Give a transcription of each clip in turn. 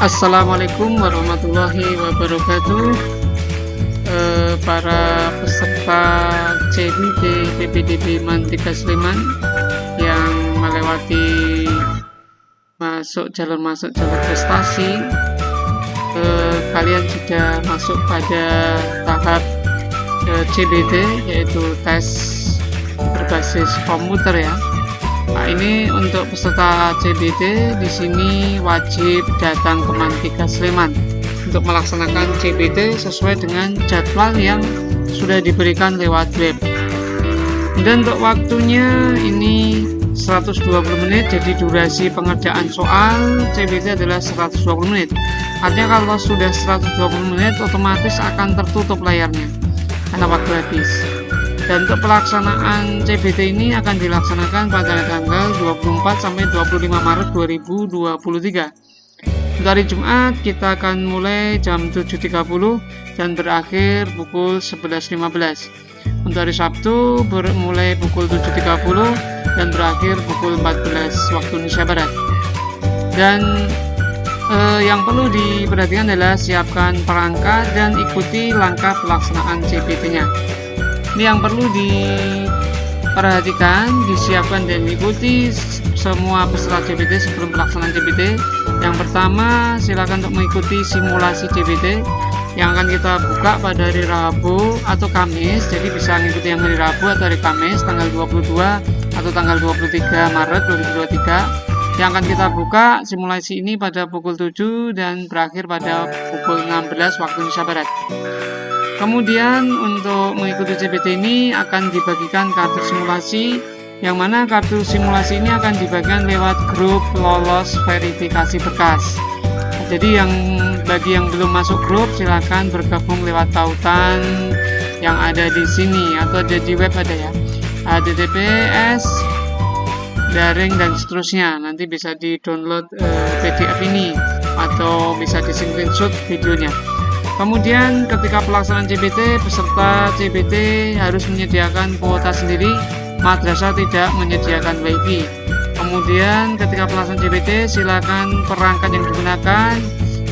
Assalamualaikum warahmatullahi wabarakatuh. Para peserta CBD PPDB Mantika Sleman yang melewati jalur masuk jalur prestasi, kalian sudah masuk pada tahap CBD, yaitu tes berbasis komputer ya. Nah, ini untuk peserta CBD di sini wajib datang ke Mantika Sleman untuk melaksanakan CBD sesuai dengan jadwal yang sudah diberikan lewat web. Dan untuk waktunya ini 120 menit, jadi durasi pengerjaan soal CBD adalah 120 menit. Artinya kalau sudah 120 menit otomatis akan tertutup layarnya karena waktu habis. Dan untuk pelaksanaan CBD ini akan dilaksanakan pada tanggal 24 sampai 25 Maret 2023. Untuk hari Jumat kita akan mulai jam 7.30 dan berakhir pukul 11.15. Untuk hari Sabtu mulai pukul 7.30 dan berakhir pukul 14 waktu Indonesia Barat. Dan yang perlu diperhatikan adalah siapkan perangkat dan ikuti langkah pelaksanaan CBD-nya. Ini yang perlu diperhatikan, disiapkan dan diikuti semua peserta CBD sebelum pelaksanaan CBD. Yang pertama, silakan untuk mengikuti simulasi CBD yang akan kita buka pada hari Rabu atau Kamis. Jadi bisa mengikuti yang hari Rabu atau hari Kamis tanggal 22 atau tanggal 23 Maret 2023. Yang akan kita buka simulasi ini pada pukul 7 dan berakhir pada pukul 16 waktu Indonesia Barat. Kemudian untuk mengikuti CBD ini akan dibagikan kartu simulasi, yang mana kartu simulasi ini akan dibagikan lewat grup lolos verifikasi berkas. Jadi bagi yang belum masuk grup silahkan bergabung lewat tautan yang ada di sini atau ada di web ada ya, https daring dan seterusnya. Nanti bisa di download PDF ini atau bisa di screenshot videonya. Kemudian ketika pelaksanaan CBD, peserta CBD harus menyediakan kuota sendiri, madrasah tidak menyediakan WiFi. Kemudian ketika pelaksanaan CBD, silakan perangkat yang digunakan,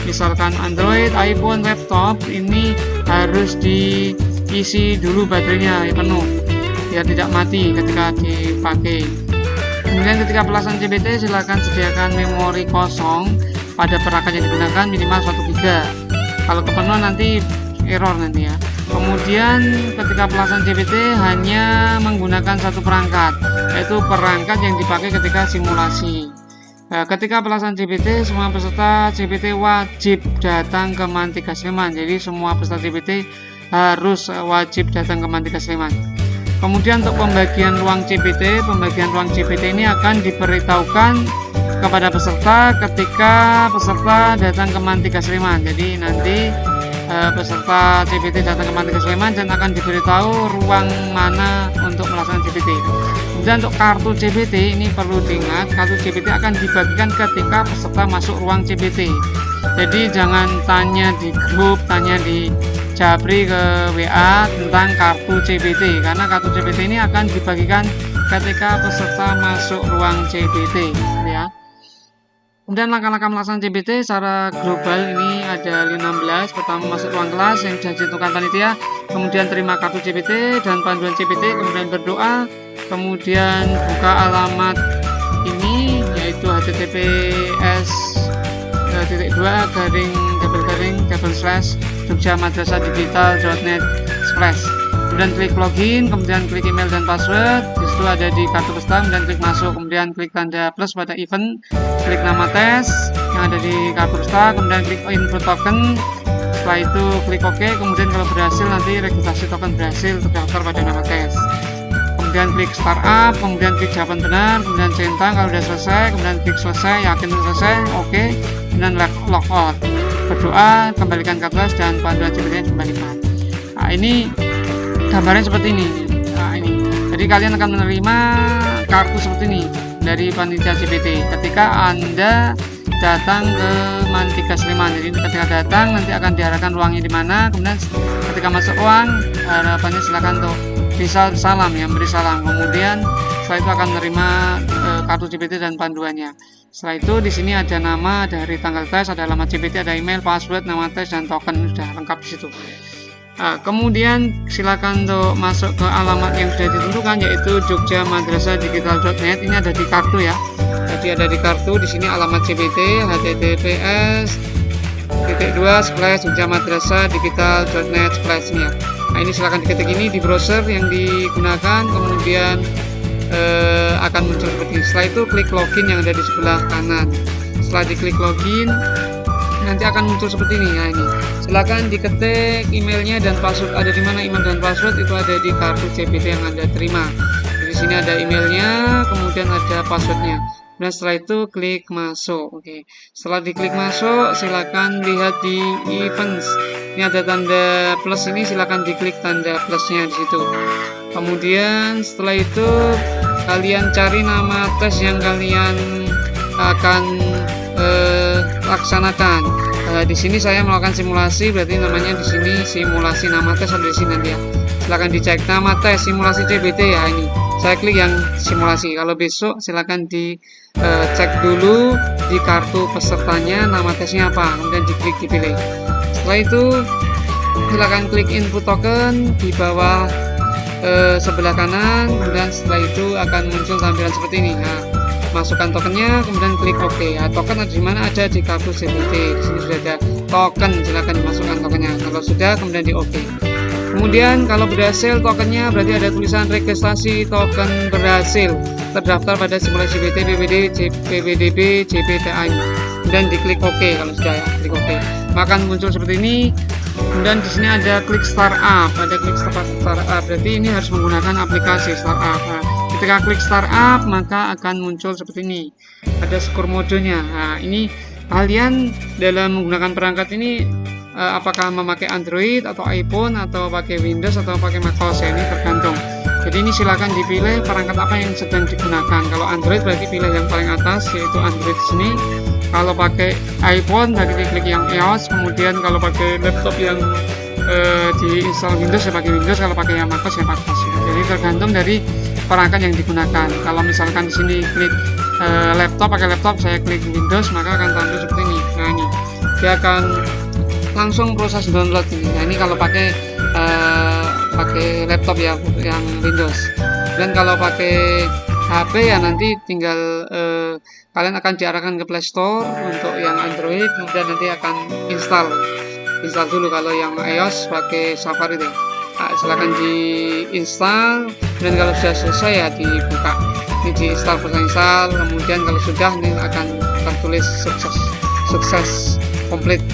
misalkan Android, iPhone, laptop, ini harus diisi dulu baterainya penuh, biar tidak mati ketika dipakai. Kemudian ketika pelaksanaan CBD, silakan sediakan memori kosong pada perangkat yang digunakan minimal 1 GB. Kalau kepenuhan nanti error nanti ya. Kemudian ketika pelaksanaan CBD hanya menggunakan satu perangkat, yaitu perangkat yang dipakai ketika simulasi. Nah, ketika pelaksanaan CBD, semua peserta CBD wajib datang ke Mantika Sleman. Jadi semua peserta CBD harus wajib datang ke Mantika Sleman. Kemudian untuk pembagian ruang CBD ini akan diberitahukan kepada peserta ketika peserta datang ke Mantika Sleman. Jadi nanti peserta CBD datang ke Mantika Sleman dan akan diberitahu ruang mana untuk melaksanakan CBD. Kemudian untuk kartu CBD ini perlu diingat, kartu CBD akan dibagikan ketika peserta masuk ruang CBD. Jadi jangan tanya di grup, tanya di Japri ke WA tentang kartu CBD, karena kartu CBD ini akan dibagikan ketika peserta masuk ruang CBD ya. Kemudian langkah-langkah melaksanakan CBD secara global ini ada 16. Pertama, masuk ruang kelas yang sudah ditentukan panitia, kemudian terima kartu CBD dan panduan CBD, kemudian berdoa, kemudian buka alamat ini yaitu https://jogja-madrasah-digital.net/. Kemudian klik login, kemudian klik email dan password, disitu ada di kartu peserta, kemudian klik masuk, kemudian klik tanda plus pada event, klik nama tes yang ada di kartu peserta, kemudian klik info token. Setelah itu klik OK, kemudian kalau berhasil nanti registrasi token berhasil terdaftar pada nama tes. Kemudian klik startup, kemudian klik jawaban benar, kemudian centang kalau sudah selesai, kemudian klik selesai, yakin selesai, OK, kemudian log out. Berdoa, kembalikan kertas dan panduan CBD dikembalikan. Nah, ini gambarnya seperti ini. Nah, ini. Jadi kalian akan menerima kartu seperti ini dari panitia CBD ketika Anda datang ke Mantika Sleman. Jadi ketika datang nanti akan diarahkan ruangnya di mana. Kemudian ketika masuk ruang, harapannya silakan untuk bisa salam ya, beri salam. Kemudian setelah itu akan menerima kartu CBD dan panduannya. Setelah itu di sini ada nama, dari tanggal tes, ada alamat CPT, ada email, password, nama tes, dan token, sudah lengkap di situ. Nah, kemudian silakan untuk masuk ke alamat yang sudah ditentukan, yaitu jogjamadrasahdigital.net. Ini ada di kartu ya. Jadi ada di kartu di sini alamat CPT https://jogjamadrasahdigital.net/nya. Nah, ini silakan diketik ini di browser yang digunakan, kemudian akan muncul seperti ini. Setelah itu klik login yang ada di sebelah kanan. Setelah diklik login, nanti akan muncul seperti ini. Nah, ini silakan diketik emailnya dan password. Ada di mana email dan password? Itu ada di kartu CPT yang Anda terima. Di sini ada emailnya, kemudian ada passwordnya. Dan setelah itu klik masuk. Oke. Setelah diklik masuk, silakan lihat di events. Ini ada tanda plus ini, silakan diklik tanda plusnya di situ. Kemudian setelah itu kalian cari nama tes yang kalian akan laksanakan. Di sini saya melakukan simulasi, berarti namanya di sini simulasi, nama tes ada di sini nanti ya. Silakan dicek nama tes simulasi CPT ya, ini. Saya klik yang simulasi. Kalau besok silakan dicek dulu di kartu pesertanya nama tesnya apa, kemudian diklik dipilih. Setelah itu silakan klik input token di bawah sebelah kanan, kemudian setelah itu akan muncul tampilan seperti ini. Nah, masukkan tokennya, kemudian klik OK. Nah, token ada di mana? Ada di kartu CPT. Di sini sudah ada token, silakan dimasukkan tokennya. Kalau sudah, kemudian di OK. Kemudian kalau berhasil tokennya, berarti ada tulisan registrasi token berhasil terdaftar pada simulasi CPT PPDB CPTA. Dan diklik OK kalau sudah ya, klik OK. Maka akan muncul seperti ini. Kemudian di sini ada klik startup, ada klik startup. Berarti ini harus menggunakan aplikasi startup. Nah, ketika klik startup maka akan muncul seperti ini. Ada skor modenya. Nah, ini kalian dalam menggunakan perangkat ini apakah memakai Android atau iPhone atau pakai Windows atau pakai macOS ya, ini tergantung. Jadi ini silakan dipilih perangkat apa yang sedang digunakan. Kalau Android berarti pilih yang paling atas, yaitu Android di sini. Kalau pakai iPhone berarti klik yang iOS. Kemudian kalau pakai laptop yang diinstal Windows ya pakai Windows. Kalau pakai yang macOS ya macOS. Jadi tergantung dari perangkat yang digunakan. Kalau misalkan di sini klik laptop, pakai laptop, saya klik Windows, maka akan tampil seperti ini. Nah, ini dia akan langsung proses download ini. Nah, ini kalau pakai laptop ya yang Windows. Dan kalau pakai HP ya nanti tinggal kalian akan diarahkan ke Play Store untuk yang Android, kemudian nanti akan install dulu. Kalau yang iOS pakai Safari deh. Nah, silahkan diinstal, dan kalau sudah selesai ya dibuka. Ini diinstal, kemudian kalau sudah ini akan tertulis sukses komplit.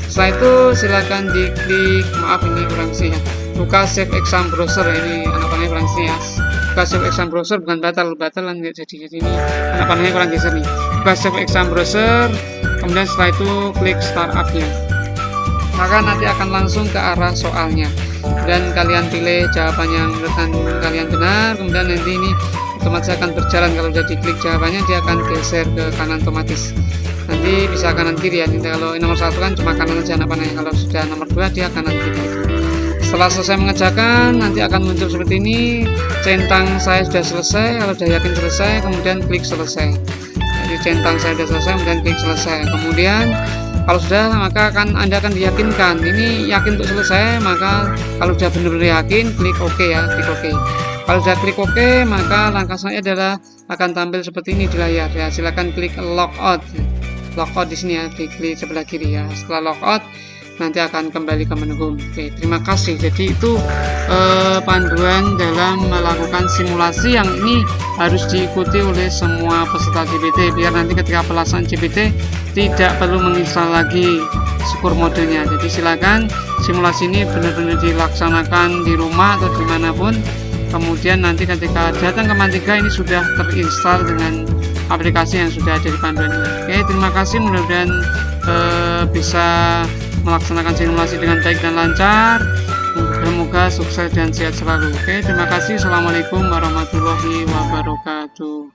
Setelah itu silakan diklik, maaf ini kurang sih ya, buka save exam browser. Ini anak panahnya kurang sih ya. Buka save exam browser, bukan batalan nggak jadi ini anak panahnya kurang geser nih. Buka save exam browser, kemudian setelah itu klik startupnya, maka nanti akan langsung ke arah soalnya dan kalian pilih jawaban yang menurut kalian benar. Kemudian nanti ini otomatis akan berjalan. Kalau sudah diklik jawabannya, dia akan geser ke kanan otomatis. Nanti bisa kanan kiri ya. Kalau nomor 1 kan cuma kanan aja anak panahnya. Kalau sudah nomor 2 dia kanan kiri. Setelah selesai mengerjakan, nanti akan muncul seperti ini. Centang saya sudah selesai. Kalau sudah yakin selesai, kemudian klik selesai. Jadi centang saya sudah selesai, kemudian klik selesai. Kemudian kalau sudah, maka Anda akan diyakinkan. Ini yakin untuk selesai, maka kalau sudah benar-benar yakin, klik OK ya, klik OK. Kalau sudah klik OK, maka langkah selanjutnya adalah akan tampil seperti ini di layar ya. Silakan klik logout. Logout di sini ya, klik sebelah kiri ya. Setelah logout, nanti akan kembali ke menu home. Oke, terima kasih. Jadi itu panduan dalam melakukan simulasi yang ini harus diikuti oleh semua peserta CPT, biar nanti ketika pelaksanaan CPT tidak perlu menginstal lagi skor modenya. Jadi silakan simulasi ini benar-benar dilaksanakan di rumah atau dimanapun. Kemudian nanti ketika datang ke Mantiga ini sudah terinstall dengan aplikasi yang sudah ada di panduan ini. Oke, terima kasih. Mudah-mudahan bisa melaksanakan simulasi dengan baik dan lancar. Semoga sukses dan sehat selalu. Oke, terima kasih. Assalamualaikum warahmatullahi wabarakatuh.